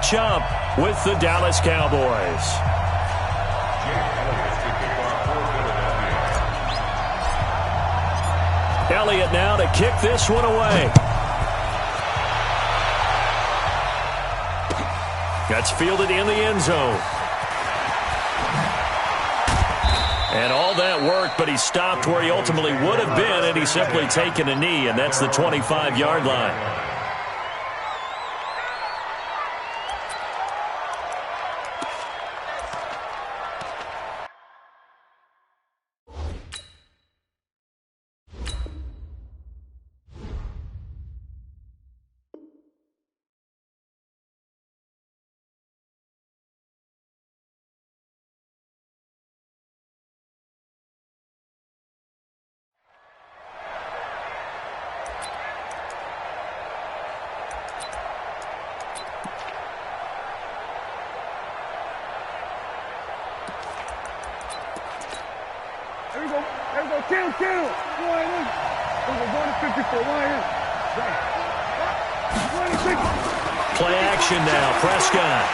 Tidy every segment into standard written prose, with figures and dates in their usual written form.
match up with the Dallas Cowboys. Elliott now to kick this one away. That's fielded in the end zone. And all that work, but he stopped where he ultimately would have been had he simply taken a knee, and that's the 25-yard line. Play action now, Prescott.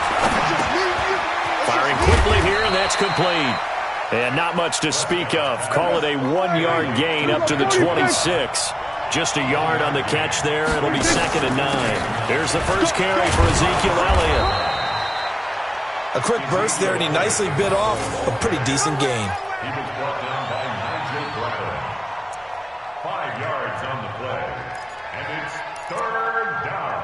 Firing quickly here, and that's complete. And not much to speak of. Call it a 1-yard gain up to the 26. Just a yard on the catch there. It'll be 2nd and 9. Here's the first carry for Ezekiel Elliott. A quick burst there, and he nicely bit off a pretty decent gain. He was brought down by Nigel Bradley. 5 yards on the play. And it's 3rd down.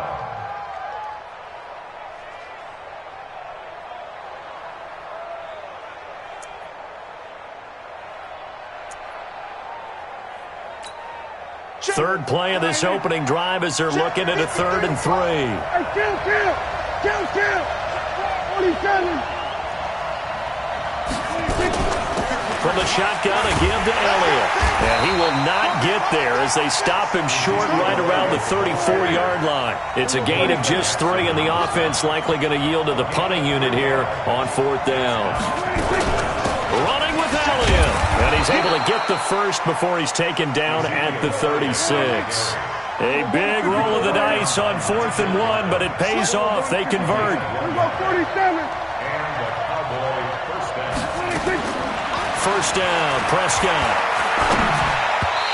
Third play of this opening drive as they're looking at a 3rd and 3. From the shotgun, a give to Elliott. And he will not get there as they stop him short right around the 34-yard line. It's a gain of just 3, and the offense likely going to yield to the punting unit here on 4th down. Running with Elliott. And he's able to get the first before he's taken down at the 36. A big roll of the dice on 4th and 1, but it pays off. They convert. First down, Prescott.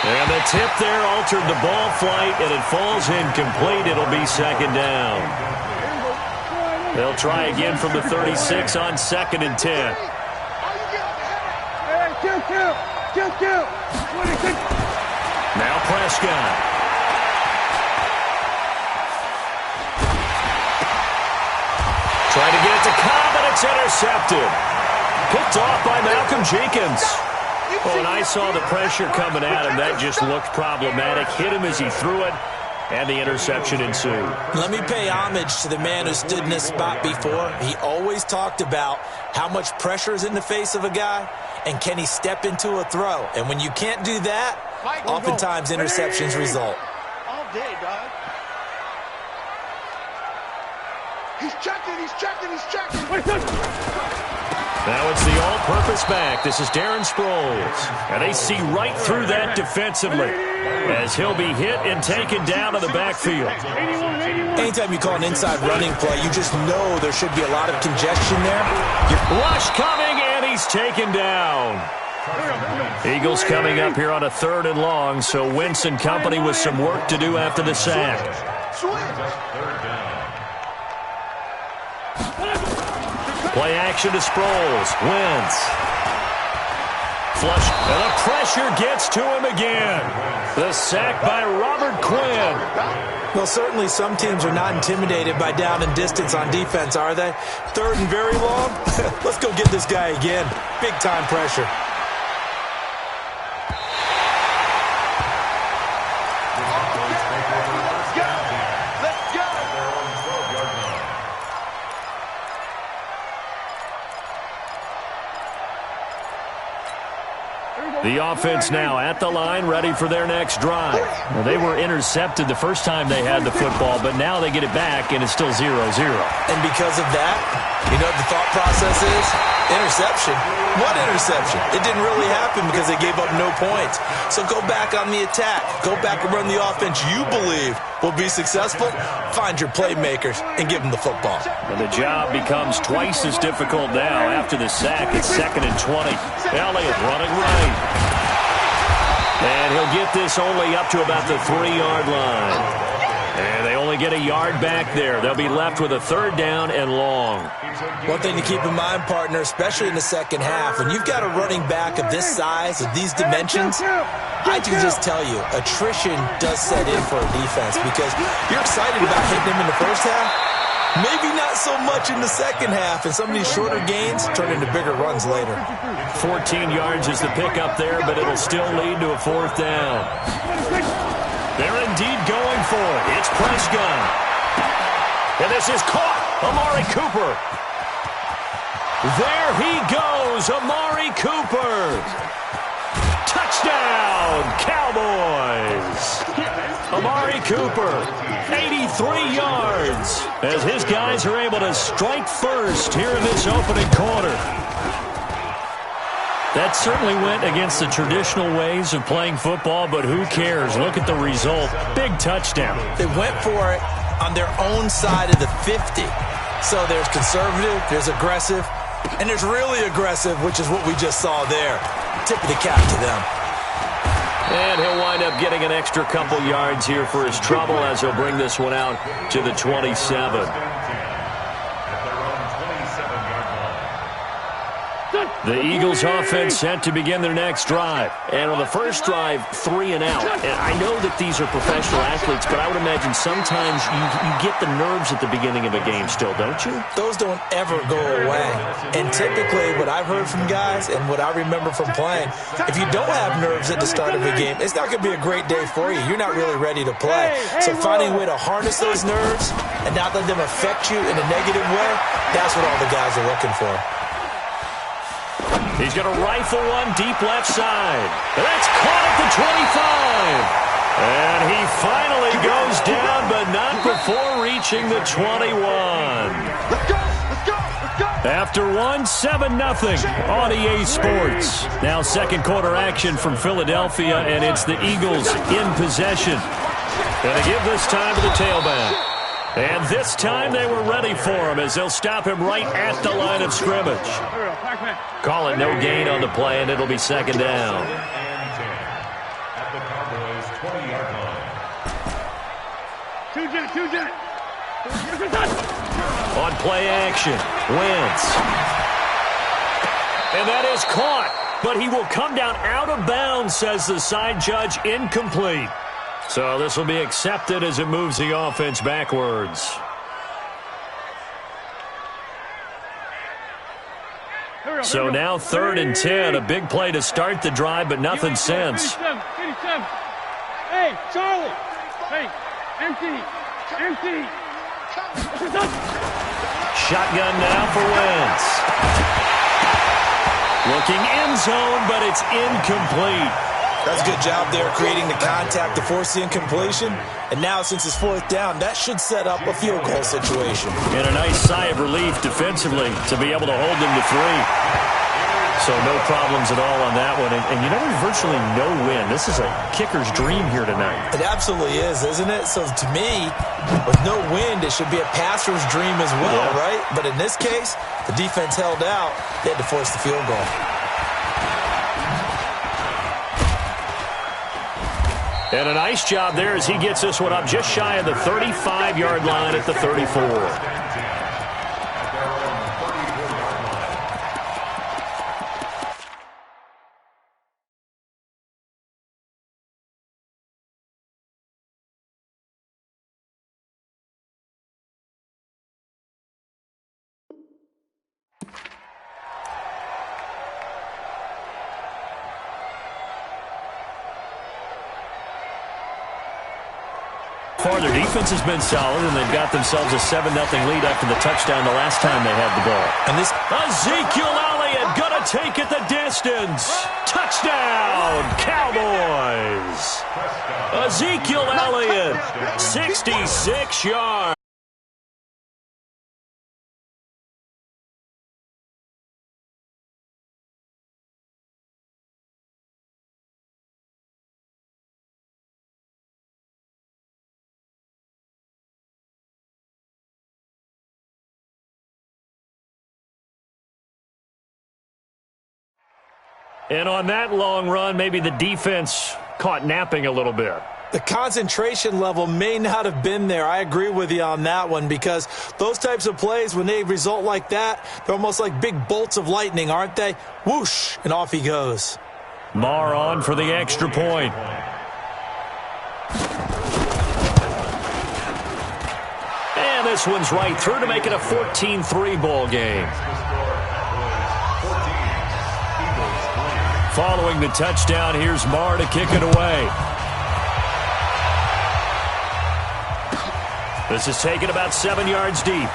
And the tip there altered the ball flight, and it falls incomplete. It'll be 2nd down. They'll try again from the 36 on 2nd and 10. Now Prescott. Trying to get it to Cobb, and it's intercepted. Picked off by Malcolm Jenkins. Oh, and I saw the pressure coming at him. That just looked problematic. Hit him as he threw it, and the interception ensued. Let me pay homage to the man who stood in this spot before. He always talked about how much pressure is in the face of a guy, and can he step into a throw. And when you can't do that, oftentimes interceptions result. All day, dog. He's checking. Now it's the all-purpose back. This is Darren Sproles. And they see right through that defensively as he'll be hit and taken down to the backfield. Anytime you call an inside running play, you just know there should be a lot of congestion there. Rush coming, and he's taken down. Eagles coming up here on a 3rd and long, so Wentz and company with some work to do after the sack. Play action to Sproles. Wentz. Flush. And the pressure gets to him again. The sack by Robert Quinn. Well, certainly some teams are not intimidated by down and distance on defense, are they? 3rd and very long? Let's go get this guy again. Big-time pressure. The offense now at the line, ready for their next drive. Well, they were intercepted the first time they had the football, but now they get it back, and it's still 0-0. And because of that, you know what the thought process is? Interception. What interception? It didn't really happen because they gave up no points. So go back on the attack. Go back and run the offense you believe will be successful. Find your playmakers and give them the football. And the job becomes twice as difficult now after the sack. It's 2nd and 20. Elliott running right. And he'll get this only up to about the 3-yard line. And they only get a yard back there. They'll be left with a 3rd down and long. One thing to keep in mind, partner, especially in the second half, when you've got a running back of this size, of these dimensions, I can just tell you, attrition does set in for a defense because you're excited about hitting him in the first half. Maybe not so much in the second half, and some of these shorter gains turn into bigger runs later. 14 yards is the pickup there, but it'll still lead to a 4th down. They're indeed going for it. It's Prescott. And this is caught. Amari Cooper. There he goes, Amari Cooper. Touchdown, Cowboys. Amari Cooper, 83 yards, as his guys are able to strike first here in this opening quarter. That certainly went against the traditional ways of playing football, but who cares? Look at the result. Big touchdown. They went for it on their own side of the 50. So there's conservative, there's aggressive, and there's really aggressive, which is what we just saw there. Tip of the cap to them. And he'll wind up getting an extra couple yards here for his trouble as he'll bring this one out to the 27. The Eagles offense set to begin their next drive. And on the first drive, 3 and out. And I know that these are professional athletes, but I would imagine sometimes you get the nerves at the beginning of a game still, don't you? Those don't ever go away. And typically what I've heard from guys and what I remember from playing, if you don't have nerves at the start of a game, it's not going to be a great day for you. You're not really ready to play. So finding a way to harness those nerves and not let them affect you in a negative way, that's what all the guys are looking for. He's going to rifle one deep left side. That's caught at the 25. And he finally goes down, but not before reaching the 21. Let's go! Let's go! Let's go! After 7-0 on EA Sports. Now second quarter action from Philadelphia, and it's the Eagles in possession. Going to give this time to the tailback. And this time they were ready for him as they'll stop him right at the line of scrimmage. Call it no gain on the play, and it'll be 2nd down. At the Cowboys' 20-yard line. On play action, Wentz. And that is caught, but he will come down out of bounds, says the side judge, incomplete. So this will be accepted as it moves the offense backwards. So now 3rd and 10, a big play to start the drive, but nothing since. Hey, Charlie! Hey, empty! Shotgun now for Wentz. Looking end zone, but it's incomplete. That's a good job there, creating the contact to force the incompletion. And now, since it's 4th down, that should set up a field goal situation. And a nice sigh of relief defensively to be able to hold them to 3. So no problems at all on that one. And you know, there's virtually no win. This is a kicker's dream here tonight. It absolutely is, isn't it? So to me, with no wind, it should be a passer's dream as well, right? But in this case, the defense held out. They had to force the field goal. And a nice job there as he gets this one up just shy of the 35-yard line at the 34. Their defense has been solid, and they've got themselves a 7-0 lead after the touchdown the last time they had the ball. And this Ezekiel Elliott Elliott gonna take it the distance. Touchdown, Cowboys. Ezekiel Elliott, 66 yards. And on that long run, maybe the defense caught napping a little bit. The concentration level may not have been there. I agree with you on that one, because those types of plays, when they result like that, they're almost like big bolts of lightning, aren't they? Whoosh, and off he goes. Marr on for the extra point. And this one's right through to make it a 14-3 ball game. Following the touchdown, here's Marr to kick it away. This is taken about 7 yards deep.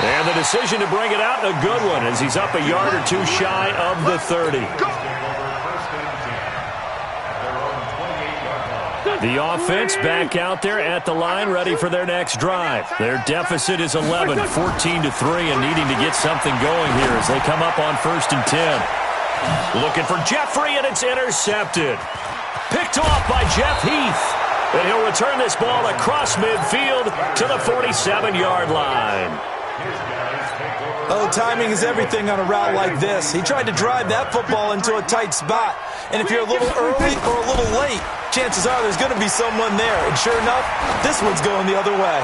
And the decision to bring it out, a good one, as he's up a yard or two shy of the 30. The offense back out there at the line, ready for their next drive. Their deficit is 11, 14-3, and needing to get something going here as they come up on 1st and 10. Looking for Jeffrey, and it's intercepted. Picked off by Jeff Heath. And he'll return this ball across midfield to the 47-yard line. Oh, timing is everything on a route like this. He tried to drive that football into a tight spot. And if you're a little early or a little late, chances are there's going to be someone there. And sure enough, this one's going the other way.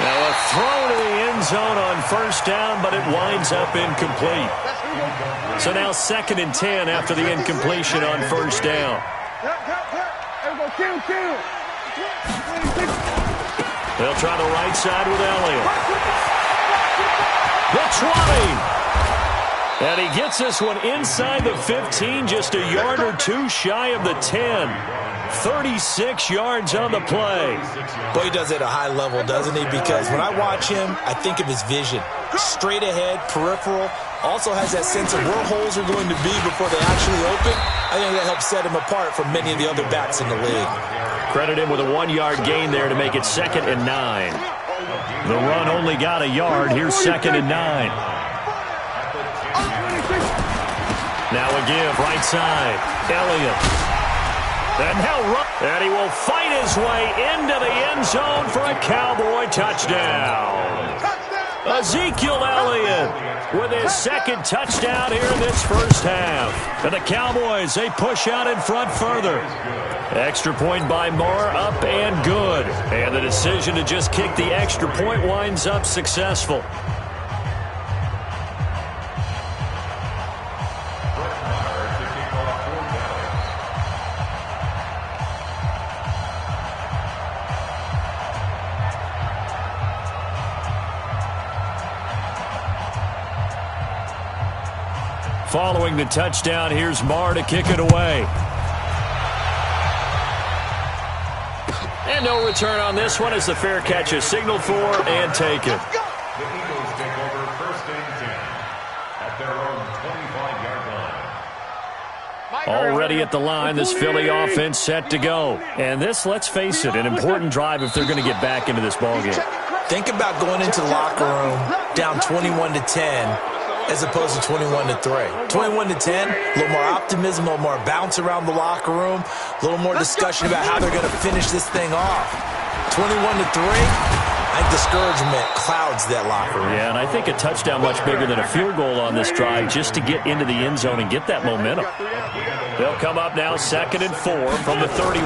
Now a throw to the end zone on 1st down, but it winds up incomplete. So now 2nd and 10 after the incompletion on 1st down. They'll try the right side with Elliott. The 20. And he gets this one inside the 15, just a yard or two shy of the 10. 36 yards on the play. Boy, he does it at a high level, doesn't he? Because when I watch him, I think of his vision. Straight ahead, peripheral. Also has that sense of where holes are going to be before they actually open. I think that helps set him apart from many of the other backs in the league. Credit him with a 1-yard gain there to make it 2nd and 9. The run only got a yard. Here's 2nd and 9. Now a give, right side. Elliott. And now run. And he will fight his way into the end zone for a Cowboy touchdown. Ezekiel Elliott with his 2nd touchdown here in this 1st half. And the Cowboys, they push out in front further. Extra point by Marr, up and good. And the decision to just kick the extra point winds up successful. Following the touchdown, here's Marr to kick it away. And no return on this one as the fair catch is signaled for and taken. The Eagles take over 1st and 10 at their own 25-yard line. Already at the line, this Philly offense set to go. And this, let's face it, an important drive if they're going to get back into this ballgame. Think about going into the locker room down 21-10. As opposed to 21-3. 21-10, a little more optimism, a little more bounce around the locker room, a little more discussion about how they're going to finish this thing off. 21-3, I think discouragement clouds that locker room. Yeah, and I think a touchdown much bigger than a field goal on this drive just to get into the end zone and get that momentum. They'll come up now 2nd and 4 from the 31.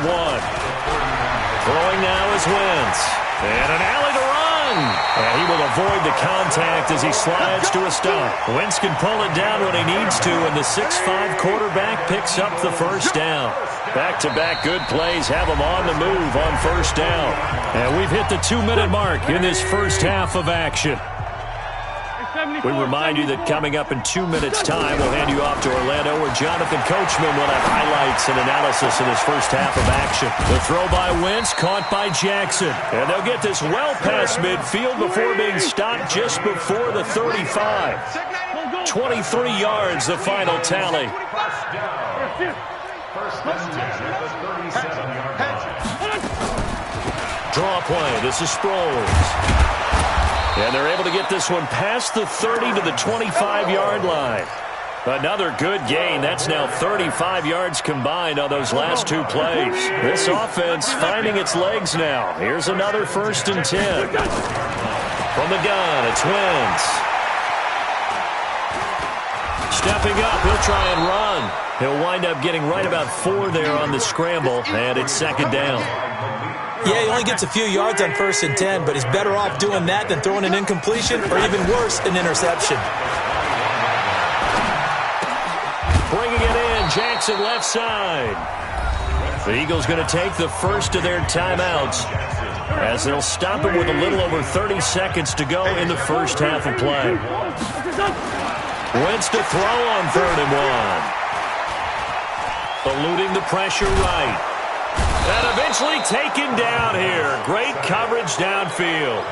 Throwing now is Wentz. And an alley to run. And he will avoid the contact as he slides to a stop. Wentz can pull it down when he needs to, and the 6'5 quarterback picks up the 1st down. Back-to-back good plays have him on the move on 1st down. And we've hit the 2-minute mark in this 1st half of action. We remind you that coming up in 2 minutes' time, we'll hand you off to Orlando, where Jonathan Coachman will have highlights and analysis in his first half of action. The throw by Wentz, caught by Jackson. And they'll get this well past midfield before being stopped just before the 35. 23 yards, the final tally. First and 10 at the 37-yard line. Draw play. This is Sproles. And they're able to get this one past the 30 to the 25-yard line. Another good gain. That's now 35 yards combined on those last two plays. This offense finding its legs now. Here's another 1st and 10. From the gun, it's Wentz. Stepping up, he'll try and run. He'll wind up getting right about 4 there on the scramble, and it's 2nd down. Yeah, he only gets a few yards on 1st and 10, but he's better off doing that than throwing an incompletion or even worse, an interception. Bringing it in, Jackson left side. The Eagles going to take the first of their timeouts as they'll stop it with a little over 30 seconds to go in the first half of play. Wentz to throw on 3rd and 1. Eluding the pressure right. And eventually taken down here. Great coverage downfield.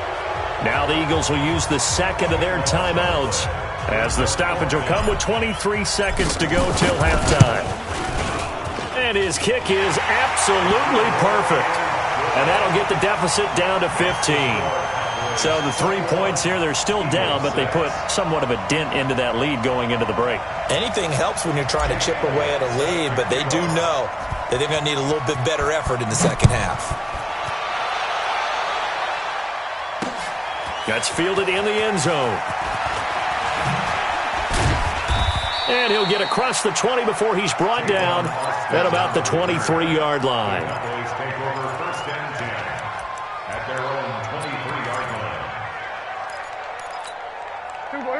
Now the Eagles will use the second of their timeouts as the stoppage will come with 23 seconds to go till halftime. And his kick is absolutely perfect. And that'll get the deficit down to 15. So the 3 points here, they're still down, but they put somewhat of a dent into that lead going into the break. Anything helps when you're trying to chip away at a lead, but they do know that they're going to need a little bit better effort in the second half. That's fielded in the end zone. And he'll get across the 20 before he's brought down at about the 23-yard line. Cowboys take over 1st and 10 at their own 23-yard line.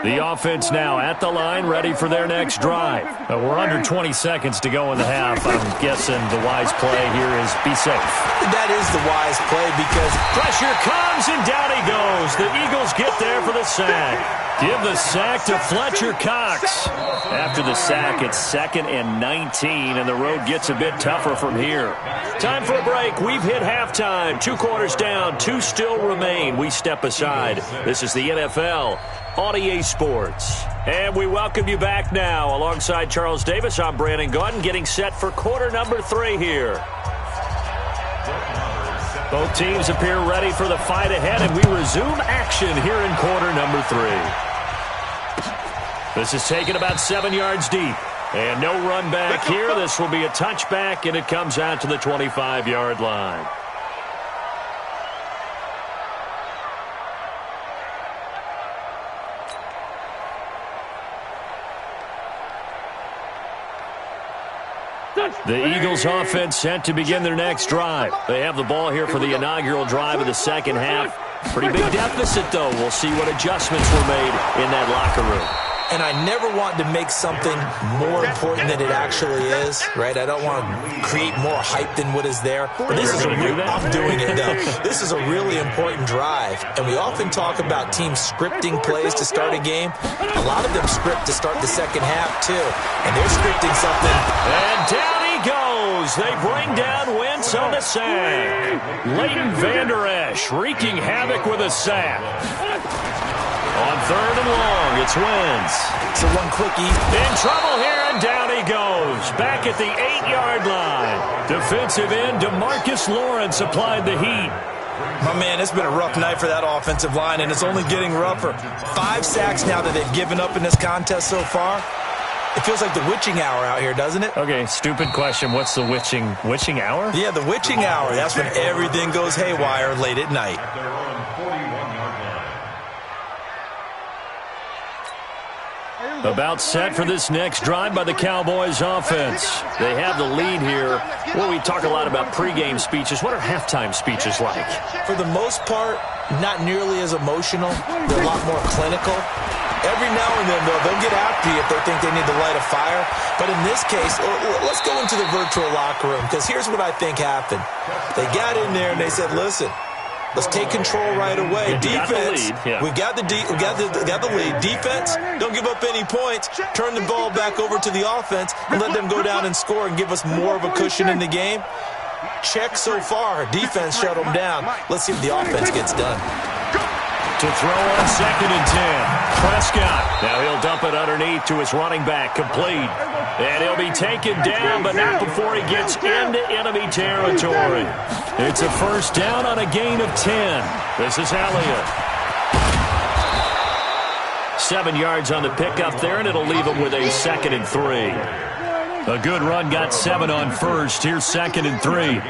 The offense now at the line, ready for their next drive. We're under 20 seconds to go in the half. I'm guessing the wise play here is be safe. That is the wise play because pressure comes and down he goes. The Eagles get there for the sack. Give the sack to Fletcher Cox. After the sack, it's 2nd and 19, and the road gets a bit tougher from here. Time for a break. We've hit halftime. 2 quarters down, 2 still remain. We step aside. This is the NFL on EA Sports. And we welcome you back now. Alongside Charles Davis, I'm Brandon Gaudin, getting set for quarter number 3 here. Both teams appear ready for the fight ahead, and we resume action here in quarter number 3. This is taken about 7 yards deep. And no run back here. This will be a touchback, and it comes out to the 25-yard line. The Eagles offense set to begin their next drive. They have the ball here for the inaugural drive of the second half. Pretty big deficit, though. We'll see what adjustments were made in that locker room. And I never want to make something more important than it actually is, right? I don't want to create more hype than what is there. But this is I'm doing it, though. This is a really important drive. And we often talk about teams scripting plays to start a game. A lot of them script to start the second half, too. And they're scripting something. And down he goes. They bring down Wentz on the sack. Leighton Vander Esch wreaking havoc with a sack. On 3rd and long, it's Wentz. So one quickie. In trouble here, and down he goes. Back at the 8-yard line. Defensive end DeMarcus Lawrence applied the heat. My man, it's been a rough night for that offensive line, and it's only getting rougher. 5 sacks now that they've given up in this contest so far. It feels like the witching hour out here, doesn't it? Okay, stupid question. What's the witching hour? Yeah, the witching hour. That's when everything goes haywire late at night. At their own 41-yard line. About set for this next drive by the Cowboys offense. They have the lead here. Well, we talk a lot about pregame speeches. What are halftime speeches like? For the most part, not nearly as emotional. They're a lot more clinical. Every now and then, though, they'll get after you if they think they need to light a fire. But in this case, let's go into the virtual locker room, because here's what I think happened. They got in there and they said, listen, Let's take control right away. Defense, we got the lead. Defense, don't give up any points. Turn the ball back over to the offense and let them go down and score and give us more of a cushion in the game. Check so far. Defense shut them down. Let's see if the offense gets done. To throw on 2nd and 10. Prescott. Now he'll dump it underneath to his running back. Complete. And he'll be taken down, but not before he gets into enemy territory. It's a first down on a gain of 10. This is Elliott. 7 yards on the pickup there, and it'll leave him with a 2nd and 3. A good run got 7 on first. Here's 2nd and 3.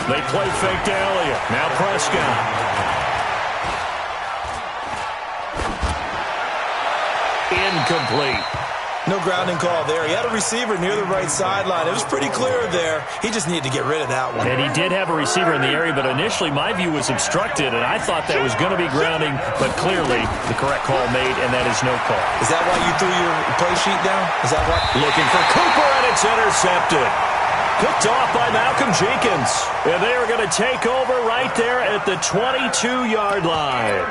They play fake to Elliott. Now Prescott. Incomplete. No grounding call there. He had a receiver near the right sideline. It was pretty clear there. He just needed to get rid of that one. And he did have a receiver in the area, but initially my view was obstructed, and I thought that was going to be grounding, but clearly the correct call made, and that is no call. Is that why you threw your play sheet down? Is that why? Looking for Cooper, and it's intercepted. Picked off by Malcolm Jenkins. And they are going to take over right there at the 22-yard line.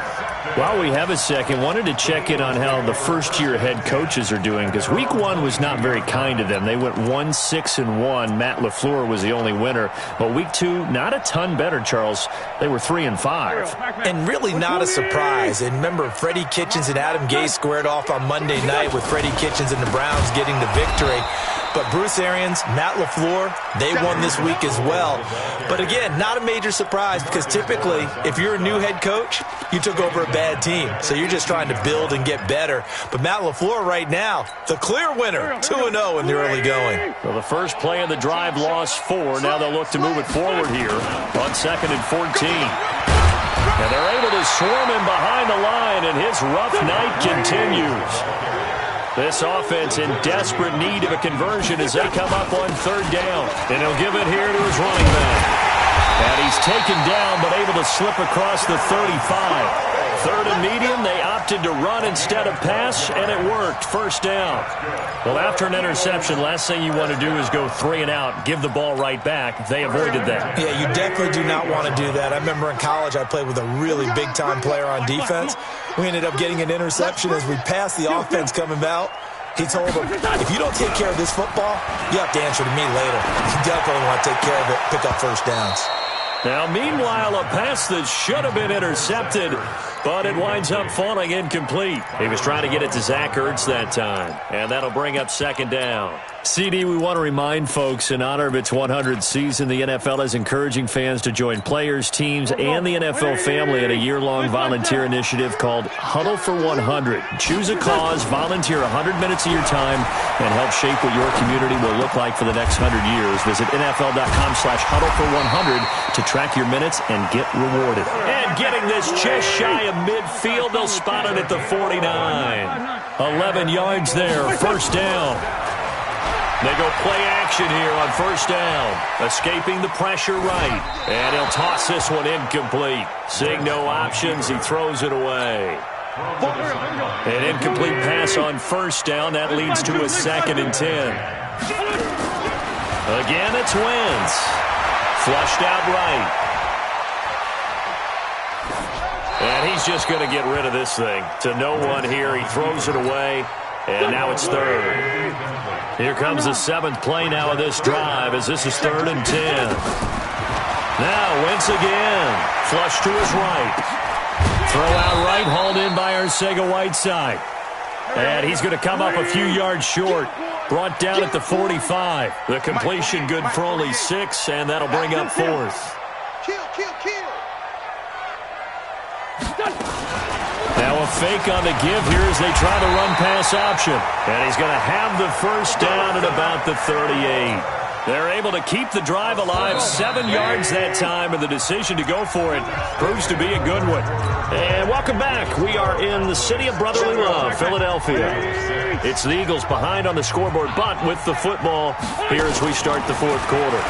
While we have a second, wanted to check in on how the first-year head coaches are doing, because Week 1 was not very kind to them. They went 1-6-1. Matt LaFleur was the only winner. But Week 2, not a ton better, Charles. They were 3-5. And really not a surprise. And remember, Freddie Kitchens and Adam Gase squared off on Monday night with Freddie Kitchens and the Browns getting the victory. But Bruce Arians, Matt LaFleur, they won this week as well. But again, not a major surprise, because typically, if you're a new head coach, you took over a bad team. So you're just trying to build and get better. But Matt LaFleur right now, the clear winner, 2-0 in the early going. Well, the first play of the drive lost 4. Now they'll look to move it forward here on 2nd and 14. And they're able to swarm him behind the line, and his rough night continues. This offense in desperate need of a conversion as they come up on 3rd down. And he'll give it here to his running back. And he's taken down but able to slip across the 35. 3rd and medium, they opted to run instead of pass, and it worked. First down. Well, after an interception, last thing you want to do is go 3 and out, give the ball right back. They avoided that. Yeah, you definitely do not want to do that. I remember in college I played with a really big-time player on defense. We ended up getting an interception as we passed the offense coming out. He told him, if you don't take care of this football, you have to answer to me later. You definitely want to take care of it, pick up first downs. Now, meanwhile, a pass that should have been intercepted, but it winds up falling incomplete. He was trying to get it to Zach Ertz that time, and that'll bring up 2nd down. CD, we want to remind folks, in honor of its 100th season, the NFL is encouraging fans to join players, teams, and the NFL family in a year-long volunteer initiative called Huddle for 100. Choose a cause, volunteer 100 minutes of your time, and help shape what your community will look like for the next 100 years. Visit NFL.com/huddle for 100 to track your minutes and get rewarded. And getting this just shy of midfield, they'll spot it at the 49. 11 yards there, first down. They go play action here on first down. Escaping the pressure right. And he'll toss this one incomplete. Seeing no options, he throws it away. An incomplete pass on first down. That leads to a 2nd and 10. Again, it's Wentz. Flushed out right. And he's just going to get rid of this thing. To no one here. He throws it away. And now it's 3rd. Here comes the 7th play now of this drive as this is 3rd and 10. Now Wentz again. Flush to his right. Throw out right, hauled in by Arcega-Whiteside. And he's going to come up a few yards short. Brought down at the 45. The completion good for only 6, and that'll bring up 4th. Now a fake on the give here as they try the run-pass option. And he's going to have the first down at about the 38. They're able to keep the drive alive, 7 yards that time, and the decision to go for it proves to be a good one. And welcome back. We are in the city of brotherly love, Philadelphia. It's the Eagles behind on the scoreboard, but with the football here as we start the 4th quarter.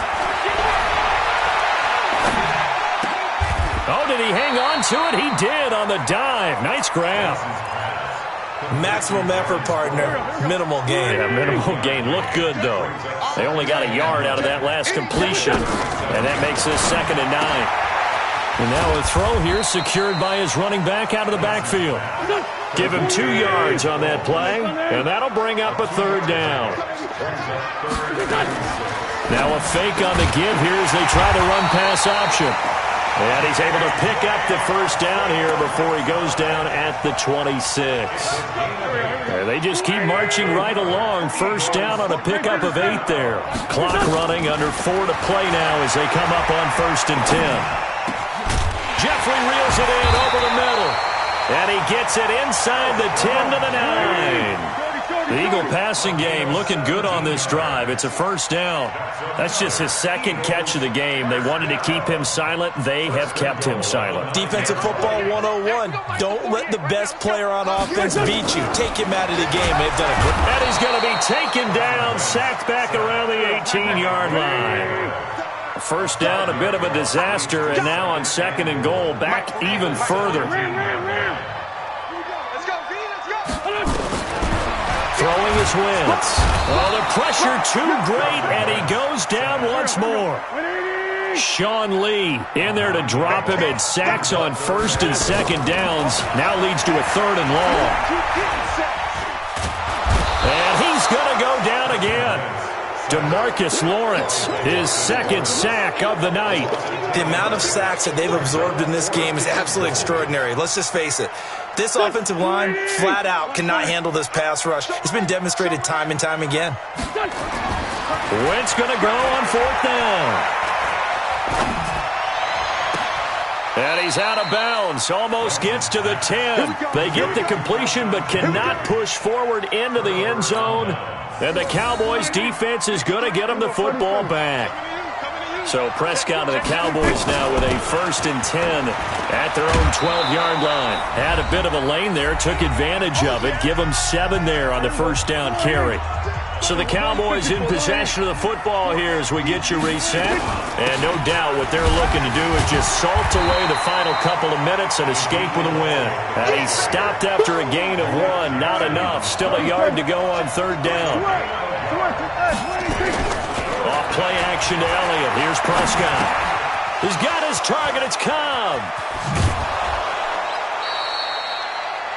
Oh, did he hang on to it? He did on the dive. Nice grab. Maximum effort, partner. Minimal gain. Yeah, minimal gain. Looked good, though. They only got a yard out of that last completion, and that makes this 2nd and 9. And now a throw here secured by his running back out of the backfield. Give him 2 yards on that play, and that'll bring up a 3rd down. Now a fake on the give here as they try the run-pass option. And he's able to pick up the 1st down here before he goes down at the 26. And they just keep marching right along. 1st down on a pickup of 8 there. Clock running, under 4 to play now as they come up on 1st and 10. Jeffrey reels it in over the middle. And he gets it inside the 10 to the 9. The Eagle passing game looking good on this drive. It's a 1st down. That's just his 2nd catch of the game. They wanted to keep him silent. They have kept him silent. Defensive football 101. Don't let the best player on offense beat you. Take him out of the game. They've done a good job. And he's going to be taken down, sacked back around the 18-yard line. 1st down, a bit of a disaster, and now on 2nd and goal, back even further. Throwing his Wentz. Oh, the pressure too great, and he goes down once more. Sean Lee in there to drop him, and sacks on 1st and 2nd downs. Now leads to a 3rd and long. And he's going to go down again. DeMarcus Lawrence, his 2nd sack of the night. The amount of sacks that they've absorbed in this game is absolutely extraordinary. Let's just face it. This offensive line, flat out, cannot handle this pass rush. It's been demonstrated time and time again. Wentz going to go on 4th down. And he's out of bounds. Almost gets to the 10. They get the completion but cannot push forward into the end zone. And the Cowboys defense is going to get them the football back. So Prescott and the Cowboys now with a 1st and 10 at their own 12-yard line. Had a bit of a lane there, took advantage of it. Give them 7 there on the 1st down carry. So the Cowboys in possession of the football here as we get you reset. And no doubt what they're looking to do is just salt away the final couple of minutes and escape with a win. And he stopped after a gain of 1. Not enough. Still a yard to go on 3rd down. Off play action to Elliott. Here's Prescott. He's got his target. It's Cobb.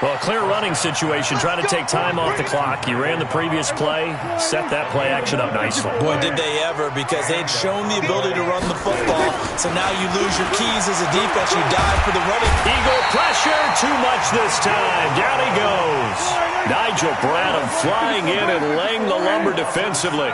Well, a clear running situation. Trying to take time off the clock. He ran the previous play. Set that play action up nicely. Boy, did they ever, because they'd shown the ability to run the football. So now you lose your keys as a defense. You dive for the running. Eagle pressure. Too much this time. Down he goes. Nigel Bradham flying in and laying the lumber defensively.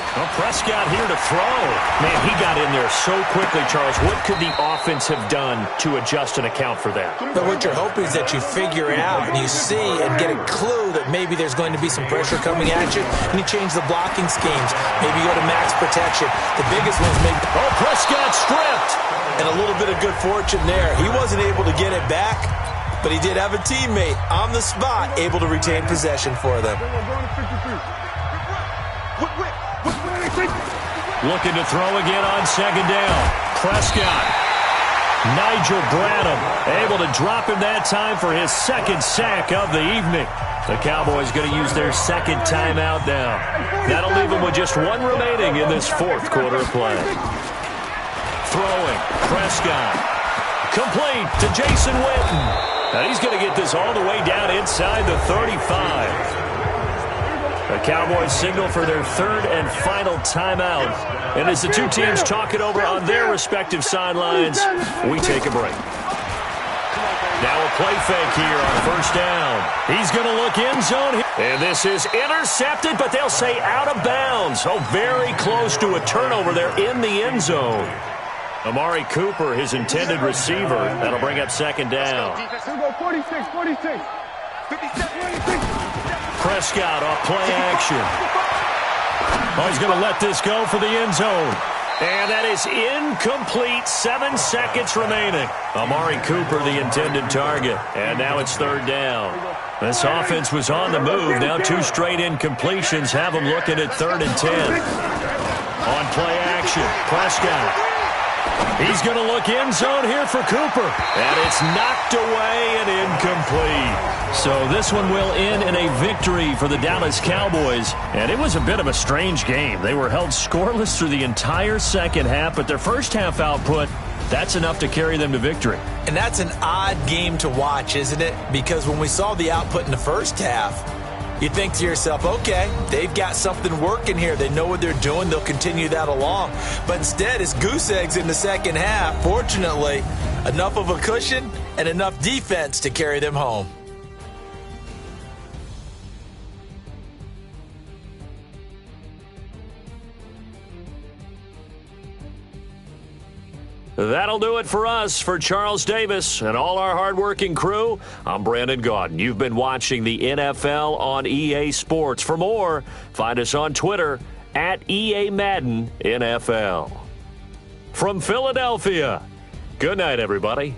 Well, Prescott here to throw. Man, he got in there so quickly, Charles. What could the offense have done to adjust and account for that? But what you're hoping is that you figure it out and you see and get a clue that maybe there's going to be some pressure coming at you, and you change the blocking schemes. Maybe you go to max protection. The biggest one's maybe... Oh, Prescott stripped! And a little bit of good fortune there. He wasn't able to get it back, but he did have a teammate on the spot able to retain possession for them. Looking to throw again on 2nd down. Prescott. Nigel Bradham able to drop him that time for his 2nd sack of the evening. The Cowboys going to use their 2nd timeout now. That'll leave them with just 1 remaining in this 4th quarter of play. Throwing. Prescott. Complete to Jason Witten. And he's going to get this all the way down inside the 35. The Cowboys signal for their 3rd and final timeout. And as the two teams talk it over on their respective sidelines, we take a break. Now a play fake here on 1st down. He's going to look end zone. And this is intercepted, but they'll say out of bounds. Oh, very close to a turnover there in the end zone. Amari Cooper, his intended receiver. That'll bring up 2nd down. 46. Prescott off play action. Oh, he's going to let this go for the end zone. And that is incomplete. 7 seconds remaining. Amari Cooper, the intended target. And now it's 3rd down. This offense was on the move. Now 2 straight incompletions have them looking at 3rd and 10. On play action, Prescott. He's going to look end zone here for Cooper. And it's knocked away and incomplete. So this one will end in a victory for the Dallas Cowboys. And it was a bit of a strange game. They were held scoreless through the entire second half, but their first half output, that's enough to carry them to victory. And that's an odd game to watch, isn't it? Because when we saw the output in the first half, you think to yourself, okay, they've got something working here. They know what they're doing. They'll continue that along. But instead, it's goose eggs in the second half. Fortunately, enough of a cushion and enough defense to carry them home. That'll do it for us. For Charles Davis and all our hardworking crew, I'm Brandon Gaudin. You've been watching the NFL on EA Sports. For more, find us on Twitter at EA Madden NFL. From Philadelphia, good night, everybody.